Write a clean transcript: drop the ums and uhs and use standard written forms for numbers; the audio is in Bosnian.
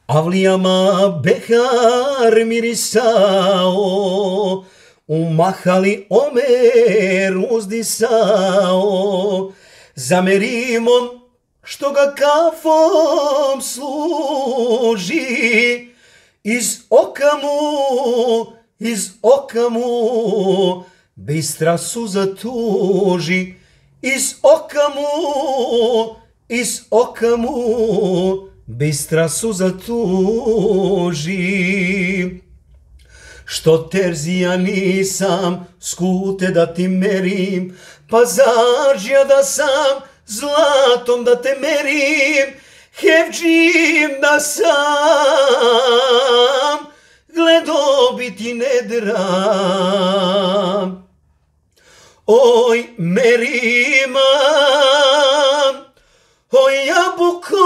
Avlijama behar mirisao, u mahali Omer uzdisao, za Merimom što ga kafom služi, iz oka mu bistra suza tuži, iz oka mu bistra suza tuži. Što terzija nisam, skute da ti merim, pa zađja da sam, zlatom da te merim, hevđim da sam, gledo bi ti ne dram. Oj Merima, oj jabuko,